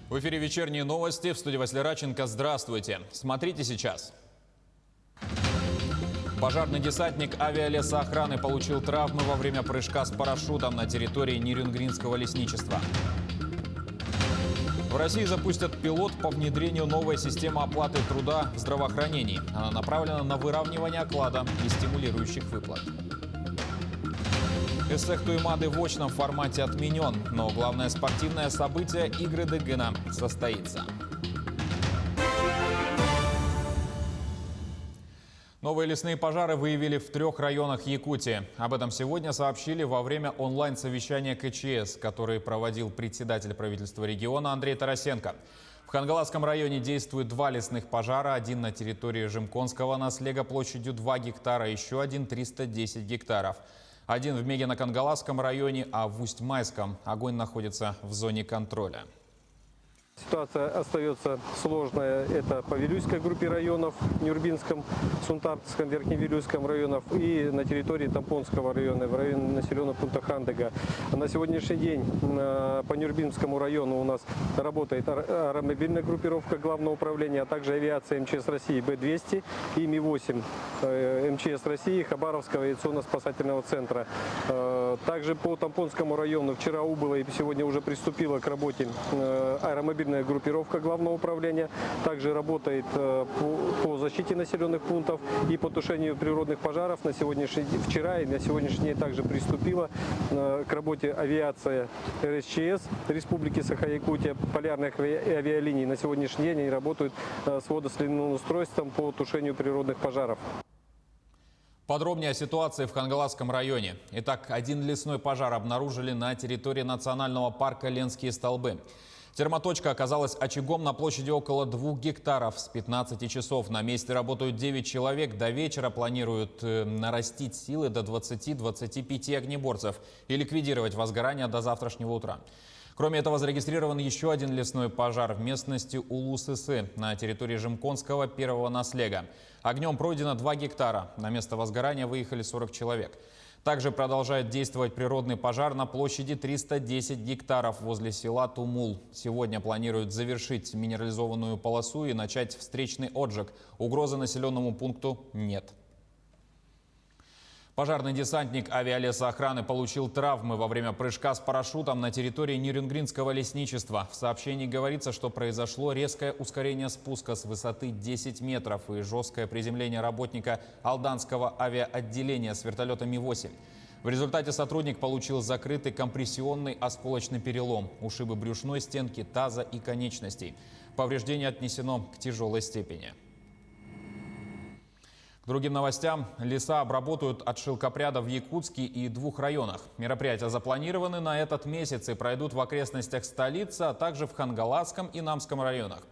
В эфире вечерние новости. В студии Василий Раченко. Здравствуйте. Смотрите сейчас. Пожарный десантник авиалесоохраны получил травмы во время прыжка с парашютом на территории Нерюнгринского лесничества. В России запустят пилот по внедрению новой системы оплаты труда в здравоохранении. Она направлена на выравнивание оклада и стимулирующих выплат. Эссех Туймады в очном формате отменен, но главное спортивное событие Игры Дегына состоится. Новые лесные пожары выявили в 3 районах Якутии. Об этом сегодня сообщили во время онлайн-совещания КЧС, который проводил председатель правительства региона Андрей Тарасенко. В Хангаласском районе действует 2 лесных пожара. Один на территории Жимконского наслега площадью 2 гектара, еще один 310 гектаров. Один в Мегино-Кангаласском районе, а в Усть-Майском огонь находится в зоне контроля. Ситуация остается сложная. Это по Вилюйской группе районов, Нюрбинском, Сунтарском, Верхневилюйском районах и на территории Тампонского района, в районе населенного пункта Хандыга. На сегодняшний день по Нюрбинскому району у нас работает аэромобильная группировка Главного управления, а также авиация МЧС России Б-200 и Ми-8 МЧС России Хабаровского авиационно-спасательного центра. Также по Тампонскому району вчера убыла и сегодня уже приступила к работе аэромобильная группировка Главного управления. Также работает по защите населенных пунктов и по тушению природных пожаров. Вчера и на сегодняшний день также приступила к работе авиация РСЧС Республики Саха-Якутия, полярных авиалиний. На сегодняшний день они работают с водосливным устройством по тушению природных пожаров. Подробнее о ситуации в Хангаласском районе. Итак, один лесной пожар обнаружили на территории национального парка Ленские столбы. Термоточка оказалась очагом на площади около 2 гектаров. С 15 часов на месте работают 9 человек. До вечера планируют нарастить силы до 20-25 огнеборцев и ликвидировать возгорание до завтрашнего утра. Кроме этого, зарегистрирован еще один лесной пожар в местности Улус-Исы на территории Жимконского первого наслега. Огнем пройдено 2 гектара. На место возгорания выехали 40 человек. Также продолжает действовать природный пожар на площади 310 гектаров возле села Тумул. Сегодня планируют завершить минерализованную полосу и начать встречный отжиг. Угрозы населенному пункту нет. Пожарный десантник авиалесоохраны получил травмы во время прыжка с парашютом на территории Нерюнгринского лесничества. В сообщении говорится, что произошло резкое ускорение спуска с высоты 10 метров и жесткое приземление работника Алданского авиаотделения с вертолета Ми-8. В результате сотрудник получил закрытый компрессионный осколочный перелом, ушибы брюшной стенки, таза и конечностей. Повреждение отнесено к тяжелой степени. К другим новостям. Леса обработают от шелкопряда в Якутске и 2 районах. Мероприятия запланированы на этот месяц и пройдут в окрестностях столицы, а также в Хангаласском и Намском районах.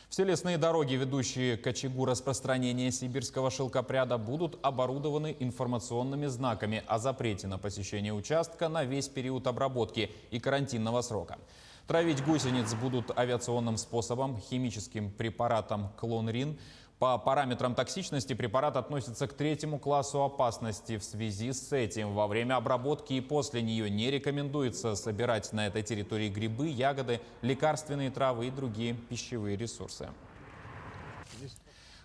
Все лесные дороги, ведущие к очагу распространения сибирского шелкопряда, будут оборудованы информационными знаками о запрете на посещение участка на весь период обработки и карантинного срока. Травить гусениц будут авиационным способом, химическим препаратом клонрин. По параметрам токсичности препарат относится к 3-му классу опасности. В связи с этим во время обработки и после нее не рекомендуется собирать на этой территории грибы, ягоды, лекарственные травы и другие пищевые ресурсы.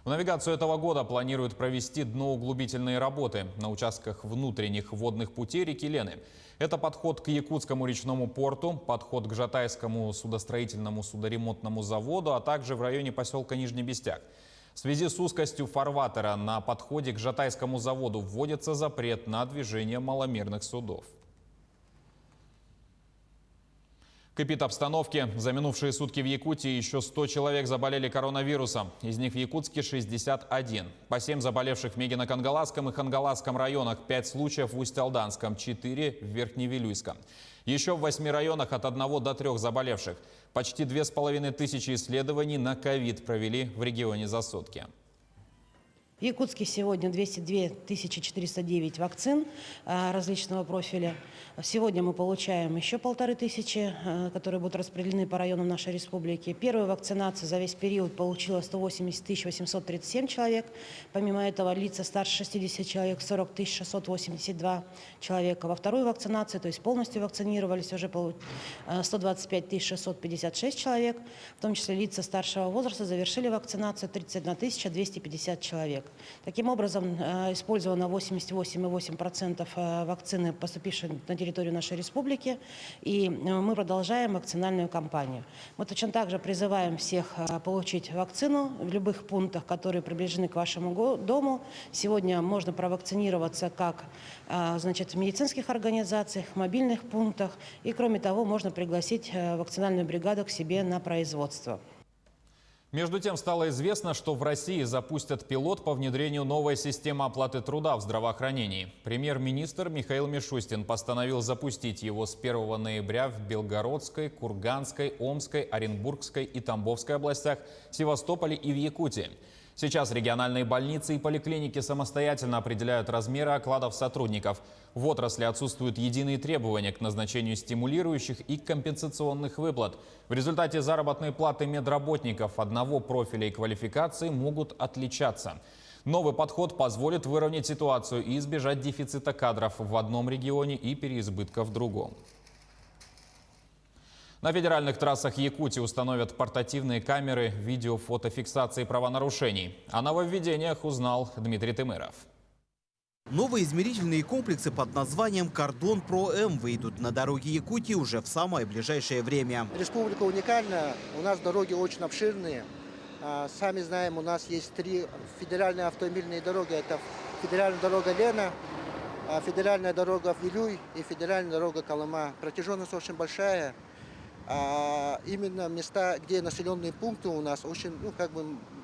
В навигацию этого года планируют провести дноуглубительные работы на участках внутренних водных путей реки Лены. Это подход к Якутскому речному порту, подход к Жатайскому судостроительному судоремонтному заводу, а также в районе поселка Нижний Бестяк. В связи с узкостью фарватера на подходе к Жатайскому заводу вводится запрет на движение маломерных судов. К эпидобстановке. За минувшие сутки в Якутии еще 100 человек заболели коронавирусом. Из них в Якутске 61. По 7 заболевших в Мегино-Кангаласском и Хангаласском районах, 5 случаев в Усть-Алданском, 4 в Верхневилюйском. Еще в 8 районах от 1 до 3 заболевших. Почти 2500 исследований на ковид провели в регионе за сутки. В Якутске сегодня 202 409 вакцин различного профиля. Сегодня мы получаем еще 1500, которые будут распределены по районам нашей республики. Первую вакцинацию за весь период получило 180 837 человек. Помимо этого лица старше 60 человек 40 682 человека. Во вторую вакцинацию, то есть полностью вакцинировались уже 125 656 человек. В том числе лица старшего возраста завершили вакцинацию 31 250 человек. Таким образом, использовано 88,8% вакцины, поступившей на территорию нашей республики, и мы продолжаем вакцинальную кампанию. Мы точно так же призываем всех получить вакцину в любых пунктах, которые приближены к вашему дому. Сегодня можно провакцинироваться как в медицинских организациях, мобильных пунктах, и кроме того, можно пригласить вакцинальную бригаду к себе на производство. Между тем, стало известно, что в России запустят пилот по внедрению новой системы оплаты труда в здравоохранении. Премьер-министр Михаил Мишустин постановил запустить его с 1 ноября в Белгородской, Курганской, Омской, Оренбургской и Тамбовской областях, Севастополе и в Якутии. Сейчас региональные больницы и поликлиники самостоятельно определяют размеры окладов сотрудников. В отрасли отсутствуют единые требования к назначению стимулирующих и компенсационных выплат. В результате заработные платы медработников одного профиля и квалификации могут отличаться. Новый подход позволит выровнять ситуацию и избежать дефицита кадров в одном регионе и переизбытка в другом. На федеральных трассах Якутии установят портативные камеры видеофотофиксации правонарушений. О нововведениях узнал Дмитрий Тымыров. Новые измерительные комплексы под названием «Кордон Про-М» выйдут на дороги Якутии уже в самое ближайшее время. Республика уникальна, у нас дороги очень обширные. Сами знаем, у нас есть 3 федеральные автомобильные дороги. Это федеральная дорога Лена, федеральная дорога Вилюй и федеральная дорога Колыма. Протяженность очень большая. Именно места, где населенные пункты у нас очень,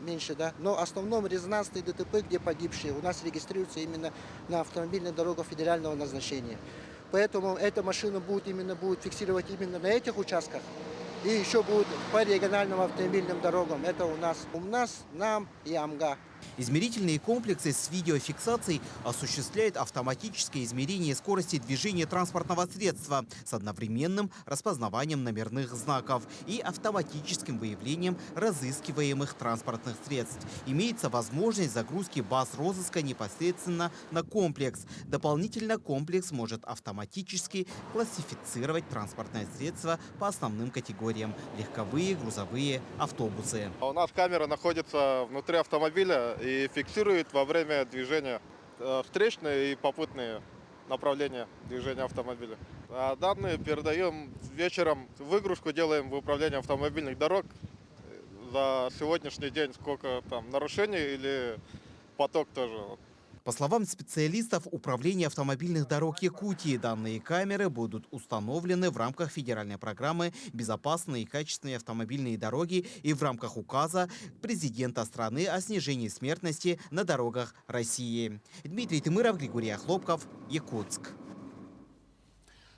меньше, да. Но в основном резонансные ДТП, где погибшие, у нас регистрируются именно на автомобильных дорогах федерального назначения. Поэтому эта машина будет фиксировать именно на этих участках. И еще будет по региональным автомобильным дорогам. Это у нас УМНАС, НАМ и АМГА. Измерительные комплексы с видеофиксацией осуществляют автоматическое измерение скорости движения транспортного средства с одновременным распознаванием номерных знаков и автоматическим выявлением разыскиваемых транспортных средств. Имеется возможность загрузки баз розыска непосредственно на комплекс. Дополнительно комплекс может автоматически классифицировать транспортное средство по основным категориям – легковые, грузовые, автобусы. У нас камера находится внутри автомобиля и фиксирует во время движения встречные и попутные направления движения автомобиля. А данные передаем вечером, выгрузку делаем в управление автомобильных дорог. За сегодняшний день сколько там нарушений или поток тоже. По словам специалистов Управления автомобильных дорог Якутии, данные камеры будут установлены в рамках федеральной программы «Безопасные и качественные автомобильные дороги» и в рамках указа президента страны о снижении смертности на дорогах России. Дмитрий Тымыров, Григорий Хлопков, Якутск.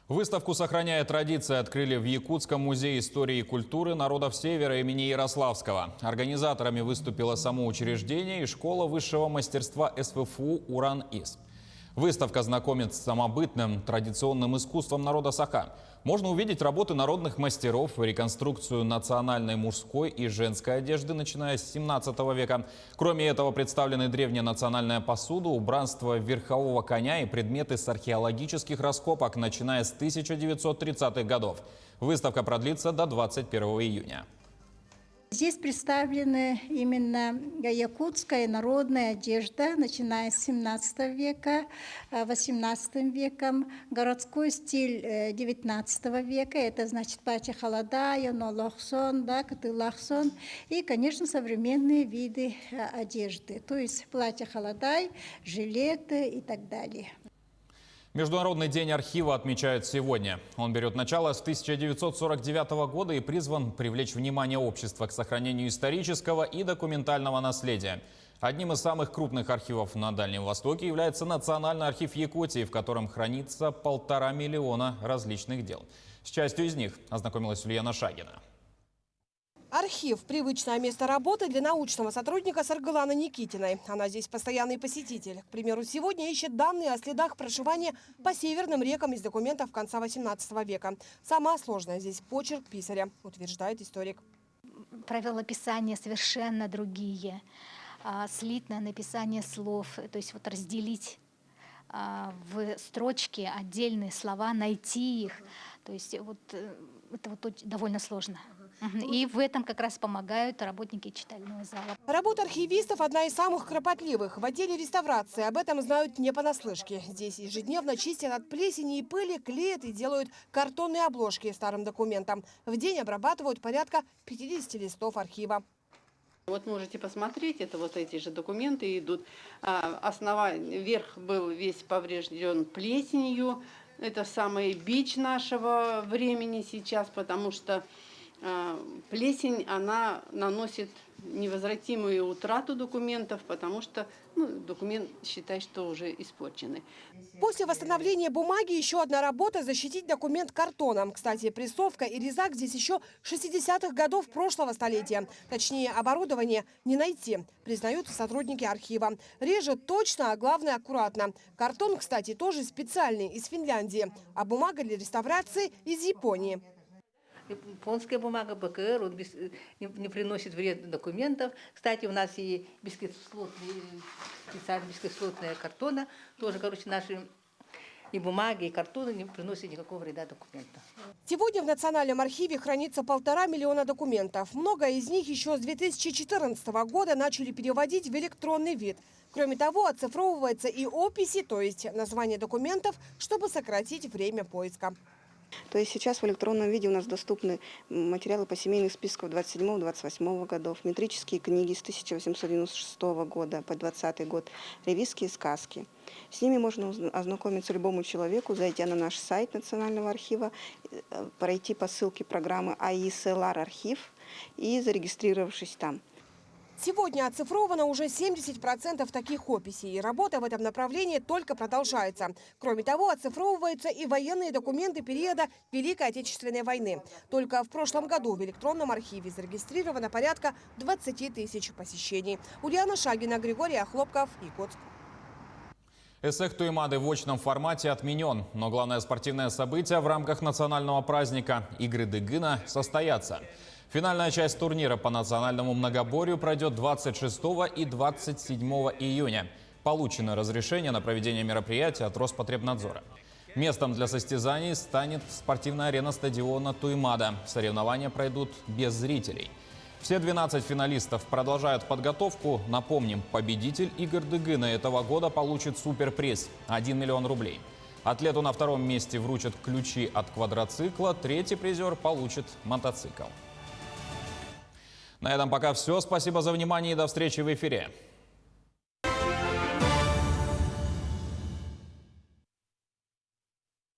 Выставку «Сохраняя традиции» открыли в Якутском музее истории и культуры народов Севера имени Ярославского. Организаторами выступило само учреждение и школа высшего мастерства СВФУ «Уран-ИС». Выставка знакомит с самобытным традиционным искусством народа Саха. Можно увидеть работы народных мастеров, реконструкцию национальной мужской и женской одежды, начиная с 17 века. Кроме этого, представлены древняя национальная посуда, убранство верхового коня и предметы с археологических раскопок, начиная с 1930-х годов. Выставка продлится до 21 июня. Здесь представлены именно якутская народная одежда, начиная с 17 века, 18 веком, городской стиль 19 века, это значит платье халадая, нолохсон, да, катылахсон, и, конечно, современные виды одежды, то есть платье халадай, жилеты и так далее. Международный день архива отмечают сегодня. Он берет начало с 1949 года и призван привлечь внимание общества к сохранению исторического и документального наследия. Одним из самых крупных архивов на Дальнем Востоке является Национальный архив Якутии, в котором хранится 1,5 миллиона различных дел. С частью из них ознакомилась Ульяна Шагина. Архив – привычное место работы для научного сотрудника Саргаланы Никитиной. Она здесь постоянный посетитель. К примеру, сегодня ищет данные о следах проживания по северным рекам из документов конца XVIII века. Самое сложное здесь почерк писаря, утверждает историк. Правилописания совершенно другие. Слитное написание слов, то есть вот разделить в строчке отдельные слова, найти их. То есть вот это вот довольно сложно. И в этом как раз помогают работники читального зала. Работа архивистов одна из самых кропотливых. В отделе реставрации об этом знают не понаслышке. Здесь ежедневно чистят от плесени и пыли, клеят и делают картонные обложки старым документам. В день обрабатывают порядка 50 листов архива. Вот можете посмотреть, это вот эти же документы идут. Верх был весь поврежден плесенью. Это самый бич нашего времени сейчас, потому что плесень, она наносит невозвратимую утрату документов, потому что документ, считай, что уже испорченный. После восстановления бумаги еще одна работа – защитить документ картоном. Кстати, прессовка и резак здесь еще 60-х годов прошлого столетия. Точнее, оборудование не найти, признают сотрудники архива. Режет точно, а главное аккуратно. Картон, кстати, тоже специальный, из Финляндии, а бумага для реставрации из Японии. Японская бумага, БКР, он не приносит вред документов. Кстати, у нас и специально бескислотная картона, тоже, наши и бумаги, и картоны не приносят никакого вреда документам. Сегодня в Национальном архиве хранится 1,5 миллиона документов. Много из них еще с 2014 года начали переводить в электронный вид. Кроме того, оцифровываются и описи, то есть названия документов, чтобы сократить время поиска. То есть сейчас в электронном виде у нас доступны материалы по семейным спискам 27-28 годов, метрические книги с 1896 года по 20 год, ревизские сказки. С ними можно ознакомиться любому человеку, зайдя на наш сайт Национального архива, пройти по ссылке программы АИСЛР архив и зарегистрировавшись там. Сегодня оцифровано уже 70% таких описей, и работа в этом направлении только продолжается. Кроме того, оцифровываются и военные документы периода Великой Отечественной войны. Только в прошлом году в электронном архиве зарегистрировано порядка 20 тысяч посещений. Ульяна Шагина, Григорий Охлопков, Якутск. Эсэх Туймады в очном формате отменен, но главное спортивное событие в рамках национального праздника «Игры Дыгына» состоятся. Финальная часть турнира по национальному многоборью пройдет 26 и 27 июня. Получено разрешение на проведение мероприятия от Роспотребнадзора. Местом для состязаний станет спортивная арена стадиона Туймада. Соревнования пройдут без зрителей. Все 12 финалистов продолжают подготовку. Напомним, победитель игр Дыгына этого года получит суперприз – 1 миллион рублей. Атлету на втором месте вручат ключи от квадроцикла, третий призер получит мотоцикл. На этом пока все. Спасибо за внимание и до встречи в эфире.